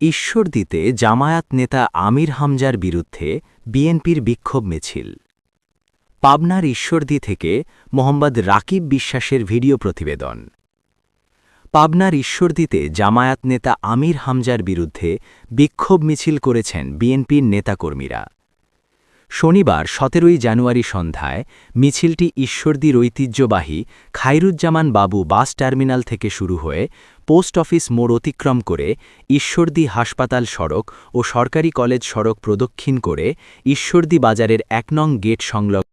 ঈশ্বরদীতে জামায়াত নেতা আমির হামজার বিরুদ্ধে বিএনপির বিক্ষোভ মিছিল। পাবনার ঈশ্বরদী থেকে মোহাম্মদ রাকিব বিশ্বাসের ভিডিও প্রতিবেদন। পাবনার ঈশ্বরদীতে জামায়াত নেতা আমির হামজার বিরুদ্ধে বিক্ষোভ মিছিল করেছেন বিএনপির নেতাকর্মীরা। শনিবার ১৭ই জানুয়ারি সন্ধ্যায় মিছিলটি ঈশ্বরদীর ঐতিহ্যবাহী খায়রুজ্জামান বাবু বাস টার্মিনাল থেকে শুরু হয়ে পোস্ট অফিস মোড় অতিক্রম করে ঈশ্বরদী হাসপাতাল সড়ক ও সরকারি কলেজ সড়ক প্রদক্ষিণ করে ঈশ্বরদী বাজারের ১ নং গেট সংলগ্ন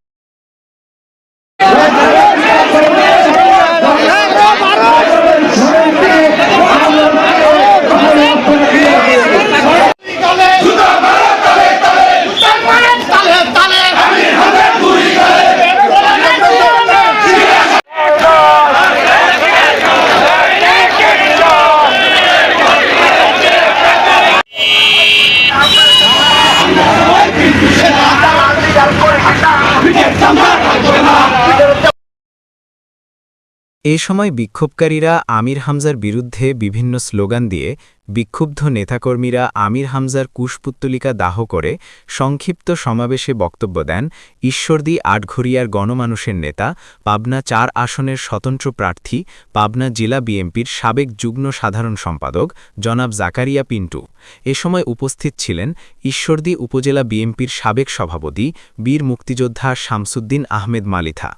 এ সময় বিক্ষোভকারীরা আমির হামজার বিরুদ্ধে বিভিন্ন স্লোগান দিয়ে বিক্ষুব্ধ নেতাকর্মীরা আমির হামজার কুশপুত্তলিকা দাহ করে সংক্ষিপ্ত সমাবেশে বক্তব্য দেন ঈশ্বরদী আটঘরিয়ার গণমানুষের নেতা, পাবনা ৪ আসনের স্বতন্ত্র প্রার্থী, পাবনা জেলা বিএনপির সাবেক যুগ্ম সাধারণ সম্পাদক জনাব জাকারিয়া পিন্টু। এ সময় উপস্থিত ছিলেন ঈশ্বরদী উপজেলা বিএনপির সাবেক সভাপতি বীর মুক্তিযোদ্ধা শামসুদ্দিন আহমেদ মালিথা,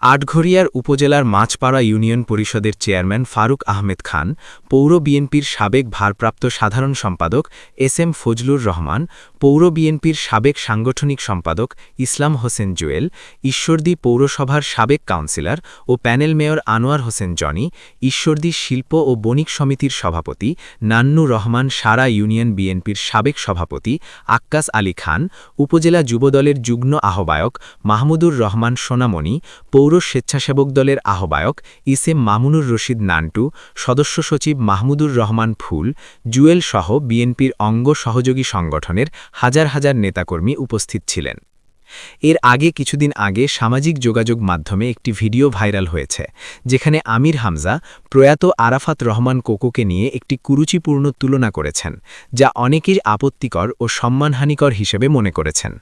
আটঘরিয়ার উপজেলার মাছপাড়া ইউনিয়ন পরিষদের চেয়ারম্যান ফারুক আহমেদ খান, পৌর বিএনপির সাবেক ভারপ্রাপ্ত সাধারণ সম্পাদক এস.এম. ফজলুর রহমান, পৌর বিএনপির সাবেক সাংগঠনিক সম্পাদক ইসলাম হোসেন জুয়েল, ঈশ্বরদী পৌরসভার সাবেক কাউন্সিলর ও প্যানেল মেয়র আনোয়ার হোসেন জনি, ঈশ্বরদী শিল্প ও বণিক সমিতির সভাপতি নান্নু রহমান, সারা ইউনিয়ন বিএনপির সাবেক সভাপতি আক্কাস আলী খান, উপজেলা যুবদলের যুগ্ম আহ্বায়ক মাহমুদুর রহমান সোনামণি, পৌর স্বেচ্ছাসেবক দলের আহ্বায়ক ইসেম মামুনুর রশিদ নান্টু, সদস্য সচিব মাহমুদুর রহমান ফুল, জুয়েল সহ বিএনপির অঙ্গ সহযোগী সংগঠনের হাজার হাজার নেতাকর্মী উপস্থিত ছিলেন। এর আগে কিছুদিন আগে সামাজিক যোগাযোগ মাধ্যমে একটি ভিডিও ভাইরাল হয়েছে, যেখানে আমির হামজা প্রয়াত আরাফাত রহমান কোকোকে নিয়ে একটি কুরুচিপূর্ণ তুলনা করেছেন, যা অনেকেই আপত্তিকর ও সম্মানহানিকর হিসেবে মনে করেছেন।